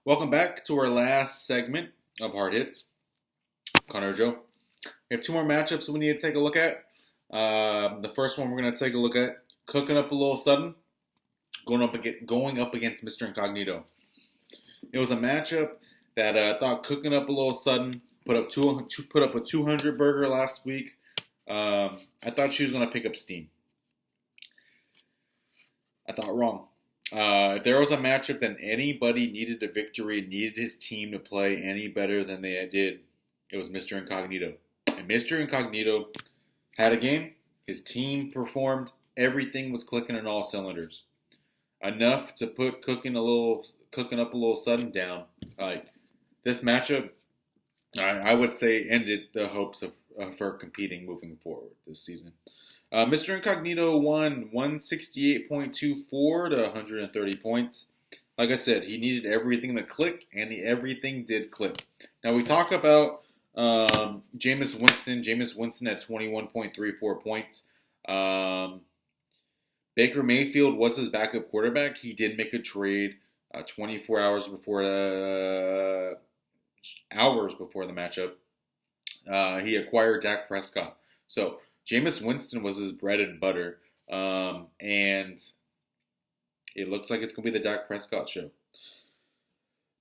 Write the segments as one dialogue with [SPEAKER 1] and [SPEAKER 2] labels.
[SPEAKER 1] Welcome back to our last segment of Hard Hits. Connor Joe. We have two more matchups we need to take a look at. The first one we're going to take a look at, cooking up a little sudden, going up against Mr. Incognito. It was a matchup that I thought cooking up a little sudden put up a 200 burger last week. I thought she was going to pick up steam. I thought wrong. If there was a matchup that anybody needed a victory, needed his team to play any better than they did, it was Mr. Incognito. And Mr. Incognito had a game. His team performed. Everything was clicking on all cylinders. Enough to put cooking up a little sudden down. Like this matchup, I would say ended the hopes for competing moving forward this season. Mr. Incognito won 168.24 to 130 points. Like I said, he needed everything to click, and everything did click. Now we talk about Jameis Winston. Jameis Winston at 21.34 points. Baker Mayfield was his backup quarterback. He did make a trade 24 hours before the matchup. He acquired Dak Prescott. So Jameis Winston was his bread and butter, and it looks like it's going to be the Dak Prescott show.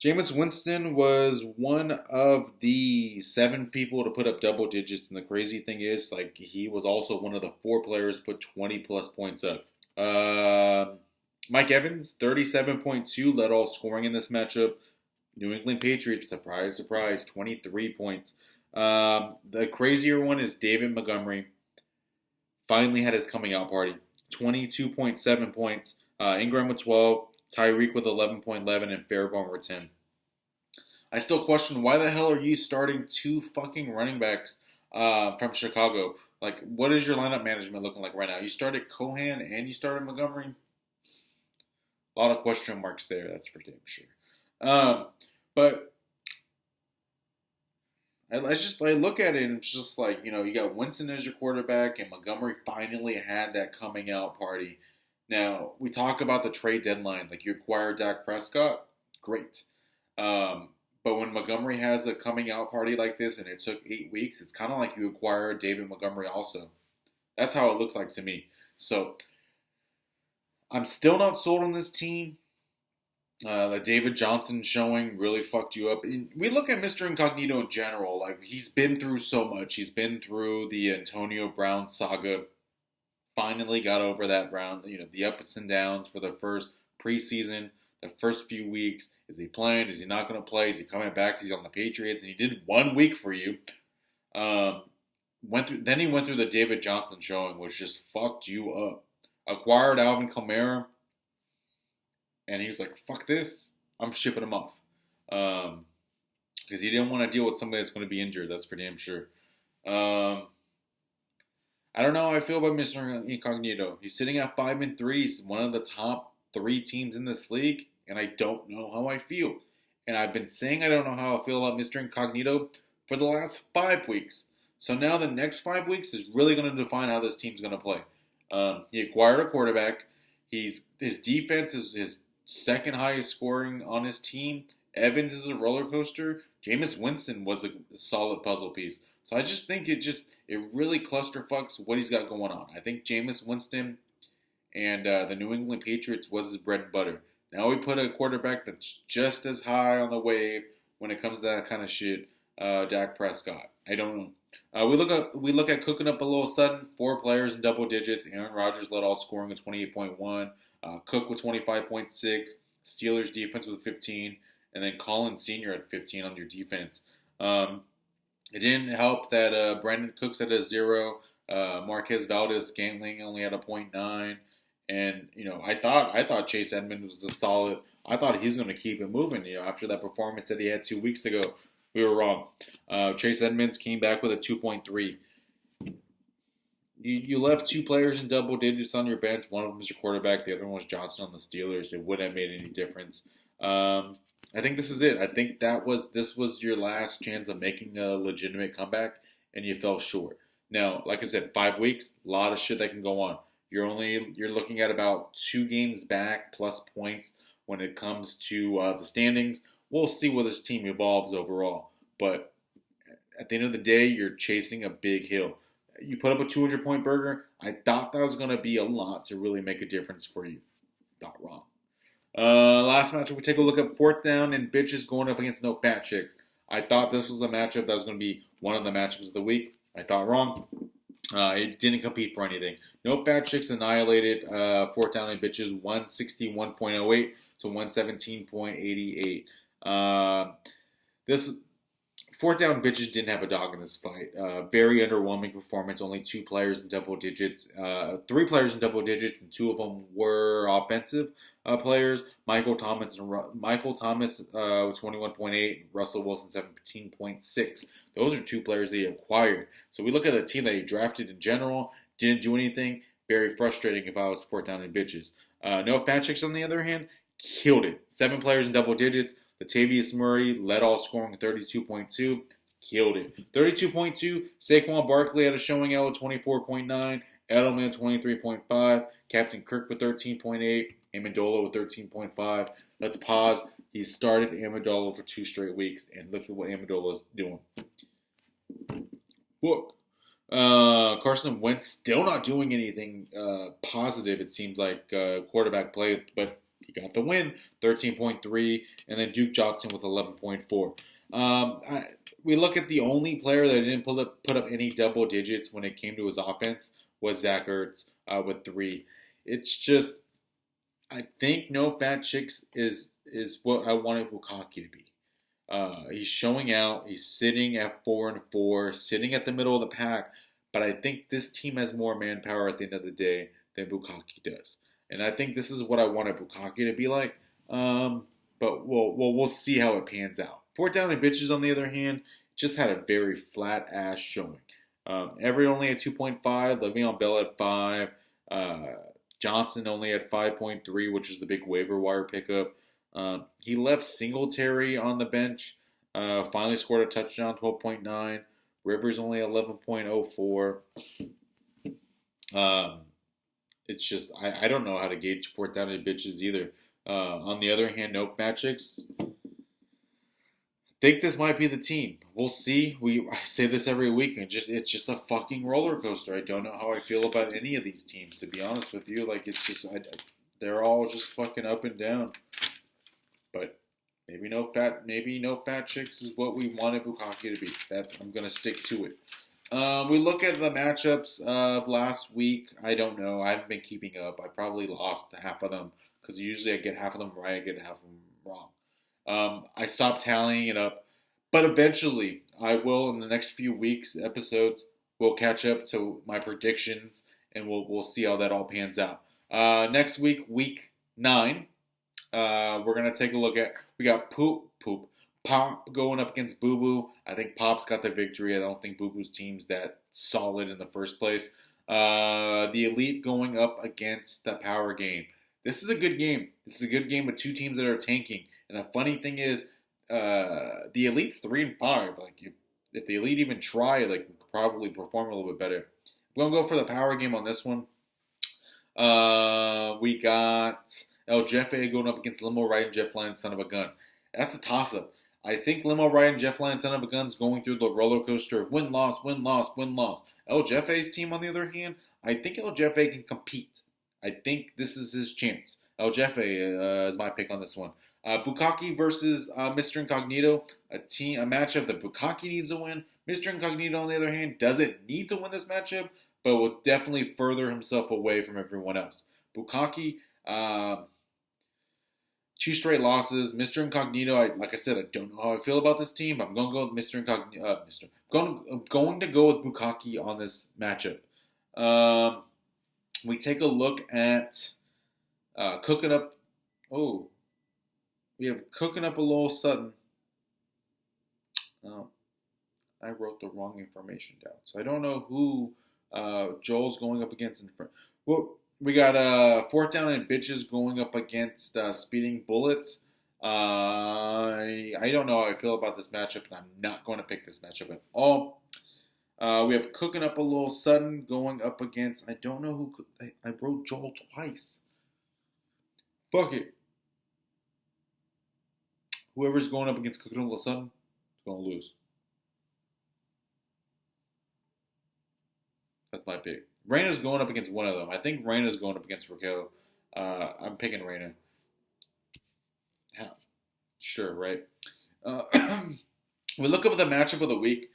[SPEAKER 1] Jameis Winston was one of the 7 people to put up double digits, and the crazy thing is, he was also one of the 4 players to put 20-plus points up. Mike Evans, 37.2, led all scoring in this matchup. New England Patriots, surprise, surprise, 23 points. The crazier one is David Montgomery. Finally had his coming out party. 22.7 points. Ingram with 12. Tyreek with 11.11 and Fairbairn with 10. I still question, why the hell are you starting 2 fucking running backs from Chicago? What is your lineup management looking like right now? You started Cohan and you started Montgomery? A lot of question marks there, that's for damn sure. But I look at it and it's just you got Winston as your quarterback, and Montgomery finally had that coming out party. Now, we talk about the trade deadline. You acquired Dak Prescott, great. But when Montgomery has a coming out party like this and it took 8 weeks, it's kind of like you acquired David Montgomery also. That's how it looks like to me. So, I'm still not sold on this team. The David Johnson showing really fucked you up. We look at Mr. Incognito in general. He's been through so much. He's been through the Antonio Brown saga. Finally got over that Brown, the ups and downs for the first preseason, the first few weeks. Is he playing? Is he not going to play? Is he coming back? Is he on the Patriots? And he did 1 week for you. Then he went through the David Johnson showing, which just fucked you up. Acquired Alvin Kamara. And he was like, fuck this. I'm shipping him off. Because he didn't want to deal with somebody that's going to be injured. That's for damn sure. I don't know how I feel about Mr. Incognito. He's sitting at 5-3. He's one of the top 3 teams in this league. And I don't know how I feel. And I've been saying I don't know how I feel about Mr. Incognito for the last 5 weeks. So now the next 5 weeks is really going to define how this team's going to play. He acquired a quarterback. His defense is his second highest scoring on his team. Evans is a roller coaster. Jameis Winston was a solid puzzle piece. So I just think it really clusterfucks what he's got going on. I think Jameis Winston and the New England Patriots was his bread and butter. Now we put a quarterback that's just as high on the wave when it comes to that kind of shit, Dak Prescott. I don't know. We look at cooking up a little sudden. 4 players in double digits. Aaron Rodgers led all scoring at 28.1. Cook with 25.6. Steelers defense with 15. And then Collins Sr. at 15 on your defense. It didn't help that Brandon Cooks had a 0. Marquez Valdez-Scantling only had a 0.9. And, I thought Chase Edmonds was a solid. I thought he's going to keep it moving. After that performance that he had 2 weeks ago, we were wrong. Chase Edmonds came back with a 2.3. You left 2 players in double digits on your bench. One of them was your quarterback. The other one was Johnson on the Steelers. It wouldn't have made any difference. I think this is it. I think this was your last chance of making a legitimate comeback, and you fell short. Now, like I said, 5 weeks, a lot of shit that can go on. You're looking at about 2 games back plus points when it comes to the standings. We'll see where this team evolves overall. But at the end of the day, you're chasing a big hill. You put up a 200-point burger. I thought that was going to be a lot to really make a difference for you. Not wrong. Last matchup, we take a look at fourth down and bitches going up against no fat chicks. I thought this was a matchup that was going to be one of the matchups of the week. I thought wrong. It didn't compete for anything. No fat chicks annihilated fourth down and bitches 161.08 to 117.88. This fourth down bitches didn't have a dog in this fight. Very underwhelming performance. Only 2 players in double digits. 3 players in double digits, and 2 of them were offensive players. Michael Thomas with 21.8, Russell Wilson 17.6. Those are 2 players that he acquired. So we look at the team that he drafted in general. Didn't do anything. Very frustrating if I was fourth down and bitches. No fat chicks on the other hand, killed it. 7 players in double digits. Latavius Murray led all scoring 32.2. Killed it. 32.2. Saquon Barkley had a showing out with 24.9. Edelman 23.5. Captain Kirk with 13.8. Amendola with 13.5. Let's pause. He started Amendola for 2 straight weeks, and look at what Amendola is doing. Look. Carson Wentz still not doing anything positive, it seems like, quarterback play, but he got the win, 13.3, and then Duke Johnson with 11.4. We look at the only player that didn't put up any double digits when it came to his offense was Zach Ertz with 3. It's just, I think no fat chicks is what I wanted Bukaki to be. He's showing out. He's sitting at 4-4, sitting at the middle of the pack. But I think this team has more manpower at the end of the day than Bukaki does, and I think this is what I wanted Bukaki to be like. But we'll see how it pans out. Fourth down and bitches, on the other hand, just had a very flat ass showing. Everett only had 2.5. Le'Veon Bell had 5. Johnson only had 5.3, which is the big waiver wire pickup. He left Singletary on the bench. Finally scored a touchdown, 12.9. Rivers only 11.04. It's just, I don't know how to gauge fourth down and bitches either. On the other hand, no magics. I think this might be the team. We'll see. I say this every week, and it's just a fucking roller coaster. I don't know how I feel about any of these teams, to be honest with you. Like, it's just, they're all just fucking up and down. But maybe no fat chicks is what we wanted Bukaki to be. I'm gonna stick to it. We look at the matchups of last week. I don't know. I haven't been keeping up. I probably lost half of them because usually I get half of them right, I get half of them wrong. I stopped tallying it up, but eventually I will, in the next few weeks, episodes, we'll catch up to my predictions, and we'll see how that all pans out. Next week, week 9, we're gonna take a look at. We got Pop going up against Boo Boo. I think Pop's got the victory. I don't think Boo Boo's team's that solid in the first place. The Elite going up against the Power Game. This is a good game. This is a good game with 2 teams that are tanking. And the funny thing is, the Elite's 3-5. Like, if the Elite even try, like, probably perform a little bit better. We're gonna go for the Power Game on this one. We got El Jefe going up against Limo Riding Jeff Lyon, son of a gun. That's a toss-up. I think Limo Riding Jeff Lyon, son of a gun's going through the roller coaster of win-loss, win-loss, win-loss. El Jefe's team, on the other hand, I think El Jefe can compete. I think this is his chance. El Jefe is my pick on this one. Bukaki versus Mr. Incognito, a matchup that Bukaki needs to win. Mr. Incognito, on the other hand, doesn't need to win this matchup, but will definitely further himself away from everyone else. Bukaki, 2 straight losses. Mr. Incognito, like I said, I don't know how I feel about this team. I'm going to go with Mr. Incognito. I'm going to go with Bukaki on this matchup. We take a look at cooking up. Oh, we have cooking up a little Sutton. I wrote the wrong information down, so I don't know who Joel's going up against in front. Well, we got fourth down and bitches going up against speeding bullets. I don't know how I feel about this matchup, and I'm not going to pick this matchup at all. We have cooking up a little Sutton going up against. I don't know who. I wrote Joel twice. Fuck it. whoever's going up against Cooking Uncle Sutton is going to lose. That's my pick. Reina's going up against one of them. I think Reina's going up against Raquel. I'm picking Reina. Yeah, sure, right? Uh, we look up at the matchup of the week.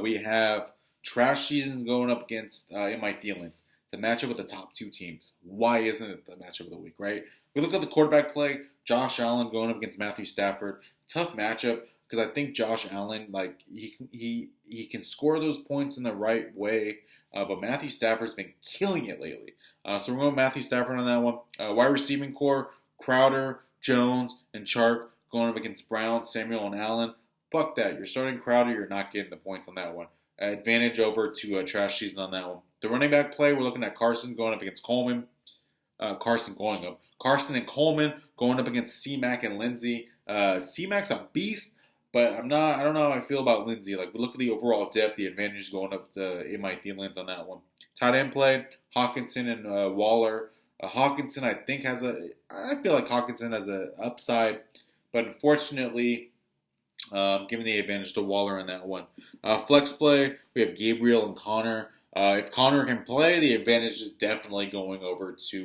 [SPEAKER 1] We have Trash Season going up against MI Thielens. It's the matchup of the top two teams. Why isn't it the matchup of the week, right? We look at the quarterback play. Josh Allen going up against Matthew Stafford. Tough matchup because I think Josh Allen, like he can score those points in the right way. But Matthew Stafford's been killing it lately. So we're going with Matthew Stafford on that one. Wide receiving core, Crowder, Jones, and Chark going up against Brown, Samuel, and Allen. Fuck that. You're starting Crowder. You're not getting the points on that one. Advantage over to Trash Season on that one. The running back play, we're looking at Carson going up against Coleman. Carson going up. Carson and Coleman going up against C-Mac and Lindsey. C-Mac's a beast, but I don't know how I feel about Lindsey. Like, we look at the overall depth, the advantage is going up to MI Thielens on that one. Tight end play, Hawkinson and Waller. Hawkinson, I feel like Hawkinson has an upside, but unfortunately, giving the advantage to Waller in that one. Flex play, we have Gabriel and Connor. If Connor can play, the advantage is definitely going over to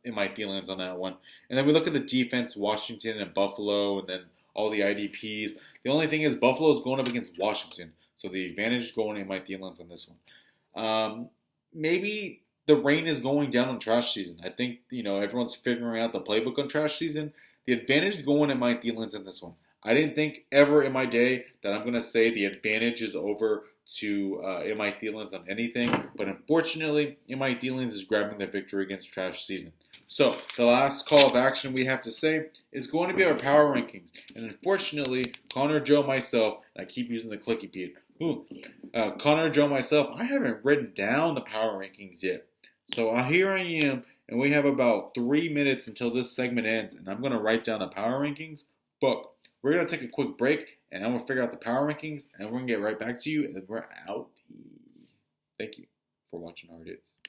[SPEAKER 1] MI Thielens on that one. And then we look at the defense, Washington and Buffalo, and then all the IDPs. The only thing is Buffalo's going up against Washington, so the advantage is going to MI Thielens on this one. Maybe the rain is going down on Trash Season. I think everyone's figuring out the playbook on Trash Season. The advantage is going to MI Thielens in this one. I didn't think ever in my day that I'm going to say the advantage is over to MI Thielens on anything, but unfortunately, MI Thielens is grabbing the victory against Trash Season. So, the last call of action we have to say is going to be our power rankings. And unfortunately, Connor, Joe, myself, and I keep using the clicky beat. Connor, Joe, myself, I haven't written down the power rankings yet. So, here I am, and we have about 3 minutes until this segment ends, and I'm going to write down the power rankings. But we're going to take a quick break, and I'm going to figure out the power rankings, and we're going to get right back to you, and we're out. Thank you for watching Hard Hits.